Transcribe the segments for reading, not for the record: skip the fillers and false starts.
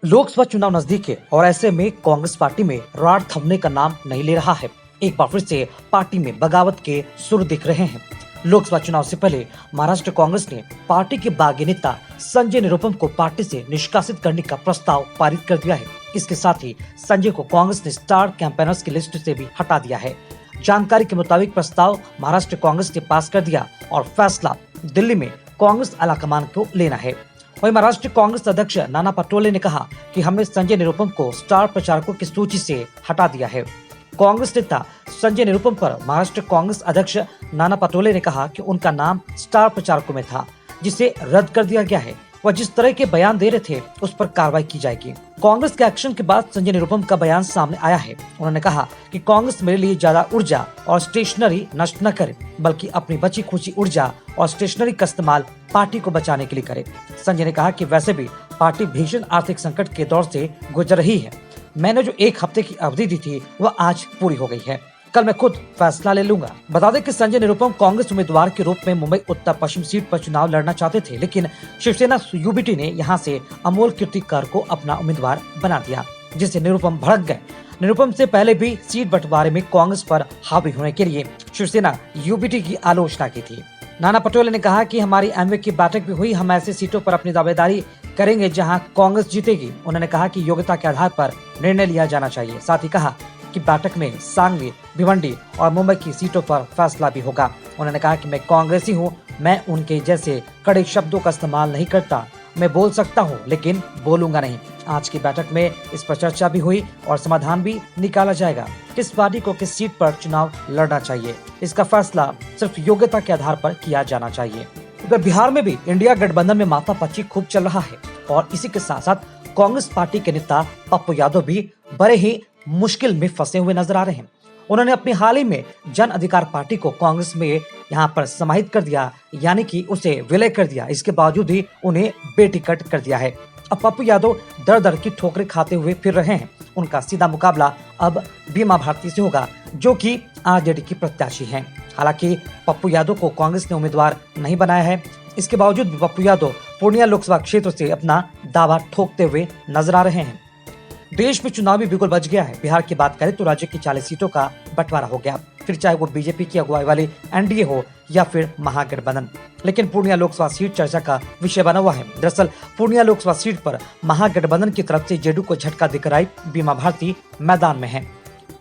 लोकसभा चुनाव नजदीक है और ऐसे में कांग्रेस पार्टी में रार थमने का नाम नहीं ले रहा है। एक बार फिर से पार्टी में बगावत के सुर दिख रहे हैं। लोकसभा चुनाव से पहले महाराष्ट्र कांग्रेस ने पार्टी के बागी नेता संजय निरुपम को पार्टी से निष्कासित करने का प्रस्ताव पारित कर दिया है। इसके साथ ही संजय को कांग्रेस ने स्टार कैंपेनर्स की लिस्ट से भी हटा दिया है। जानकारी के मुताबिक प्रस्ताव महाराष्ट्र कांग्रेस ने पास कर दिया और फैसला दिल्ली में कांग्रेस आलाकमान को लेना है। वहीं महाराष्ट्र कांग्रेस अध्यक्ष नाना पटोले ने कहा कि हमने संजय निरुपम को स्टार प्रचारकों की सूची से हटा दिया है। कांग्रेस नेता संजय निरुपम पर महाराष्ट्र कांग्रेस अध्यक्ष नाना पटोले ने कहा कि उनका नाम स्टार प्रचारकों में था, जिसे रद्द कर दिया गया है। वह जिस तरह के बयान दे रहे थे उस पर कार्रवाई की जाएगी। कांग्रेस के एक्शन के बाद संजय निरुपम का बयान सामने आया है। उन्होंने कहा कि कांग्रेस मेरे लिए ज्यादा ऊर्जा और स्टेशनरी नष्ट न करे, बल्कि अपनी बची खुची ऊर्जा और स्टेशनरी का इस्तेमाल पार्टी को बचाने के लिए करे। संजय ने कहा कि वैसे भी पार्टी भीषण आर्थिक संकट के दौर से गुजर रही है। मैंने जो 1 हफ्ते की अवधि दी थी वह आज पूरी हो गई है। कल मैं खुद फैसला ले लूंगा। बता दें कि संजय निरुपम कांग्रेस उम्मीदवार के रूप में मुंबई उत्तर पश्चिम सीट पर चुनाव लड़ना चाहते थे, लेकिन शिवसेना यूबीटी ने यहां से अमोल कीर्तिकर को अपना उम्मीदवार बना दिया, जिससे निरुपम भड़क गए। निरुपम से पहले भी सीट बंटवारे में कांग्रेस पर हावी होने के लिए शिवसेना यूबीटी की आलोचना की थी। नाना पटोले ने कहा कि हमारी एमवे की बैठक भी हुई, हम ऐसी सीटों पर अपनी दावेदारी करेंगे जहां कांग्रेस जीतेगी। उन्होंने कहा कि योग्यता के आधार पर निर्णय लिया जाना चाहिए। साथ ही कहा कि बैठक में सांगली, भिवंडी और मुंबई की सीटों पर फैसला भी होगा। उन्होंने कहा कि मैं कांग्रेसी हूं, मैं उनके जैसे कड़े शब्दों का इस्तेमाल नहीं करता। मैं बोल सकता हूं लेकिन बोलूंगा नहीं। आज की बैठक में इस पर चर्चा भी हुई और समाधान भी निकाला जाएगा। किस पार्टी को किस सीट पर चुनाव लड़ना चाहिए, इसका फैसला सिर्फ योग्यता के आधार पर किया जाना चाहिए। उधर बिहार में भी इंडिया गठबंधन में माथापच्ची खूब चल रहा है और इसी के साथ साथ कांग्रेस पार्टी के नेता पप्पू यादव भी बड़े ही मुश्किल में फंसे हुए नजर आ रहे हैं। उन्होंने अपनी हाल ही में जन अधिकार पार्टी को कांग्रेस में यहाँ पर समाहित कर दिया, यानी कि उसे विलय कर दिया। इसके बावजूद ही उन्हें बेटिकट कर दिया है। अब पप्पू यादव दर दर की ठोकरें खाते हुए फिर रहे हैं। उनका सीधा मुकाबला अब बीमा भारती से होगा, जो कि आरजेडी की प्रत्याशी हैं। हालांकि पप्पू यादव को कांग्रेस ने उम्मीदवार नहीं बनाया है। इसके बावजूद भी पप्पू यादव पूर्णिया लोकसभा क्षेत्र से अपना दावा ठोकते हुए नजर आ रहे हैं। देश में चुनावी बिगुल बच गया है। बिहार की बात करें तो राज्य की 40 सीटों का बंटवारा हो गया, फिर चाहे वो बीजेपी की अगुवाई वाली एनडीए हो या फिर महागठबंधन। लेकिन पूर्णिया लोकसभा सीट चर्चा का विषय बना हुआ है। दरअसल पूर्णिया लोकसभा सीट पर महागठबंधन की तरफ से जेडीयू को झटका देकर आई बीमा भारती मैदान में है।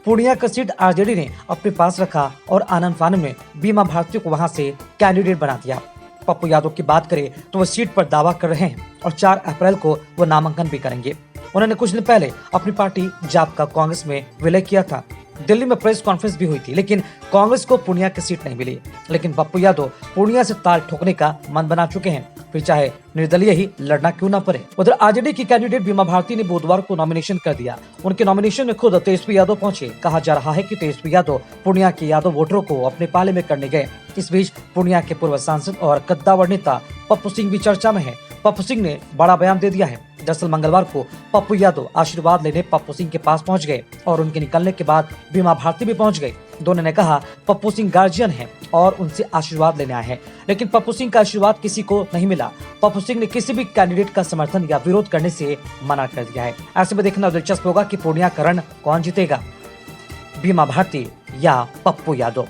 पूर्णिया का सीट आरजेडी ने अपने पास रखा और आनंद फानन में बीमा भारती को वहां से कैंडिडेट बना दिया। पप्पू यादव की बात करें तो वो सीट पर दावा कर रहे हैं और 4 अप्रैल को वो नामांकन भी करेंगे। उन्होंने कुछ दिन पहले अपनी पार्टी जाप का कांग्रेस में विलय किया था। दिल्ली में प्रेस कॉन्फ्रेंस भी हुई थी, लेकिन कांग्रेस को पूर्णिया की सीट नहीं मिली। लेकिन पप्पू यादव पूर्णिया से ताल ठोकने का मन बना चुके हैं, फिर चाहे निर्दलीय ही लड़ना क्यों न पड़े। उधर आरजेडी की कैंडिडेट बीमा भारती ने बुधवार को नॉमिनेशन कर दिया। उनके नॉमिनेशन में खुद तेजस्वी यादव पहुंचे। कहा जा रहा है कि तेजस्वी यादव पूर्णिया के यादव वोटरों को अपने पाले में करने गए। इस बीच पूर्णिया के पूर्व सांसद और कद्दावर नेता पप्पू सिंह भी चर्चा में है। पप्पू सिंह ने बड़ा बयान दे दिया है। दरअसल मंगलवार को पप्पू यादव आशीर्वाद लेने पप्पू सिंह के पास पहुंच गए और उनके निकलने के बाद बीमा भारती भी पहुंच गई। दोनों ने कहा पप्पू सिंह गार्जियन हैं और उनसे आशीर्वाद लेने आए हैं, लेकिन पप्पू सिंह का आशीर्वाद किसी को नहीं मिला। पप्पू सिंह ने किसी भी कैंडिडेट का समर्थन या विरोध करने से मना कर दिया है। ऐसे में देखना दिलचस्प होगा कि पूर्णिया का रण कौन जीतेगा, बीमा भारती या पप्पू यादव।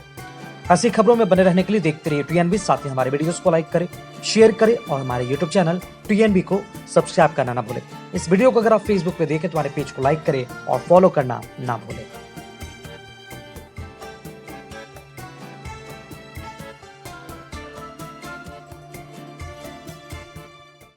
ऐसी खबरों में बने रहने के लिए देखते रहिए टीएनबी। साथ ही हमारे वीडियोस को लाइक करें, शेयर करें और हमारे यूट्यूब चैनल टीएनबी को सब्सक्राइब करना ना भूलें। इस वीडियो को अगर आप फेसबुक पे देखें तो हमारे पेज को लाइक करें और फॉलो करना ना भूलें।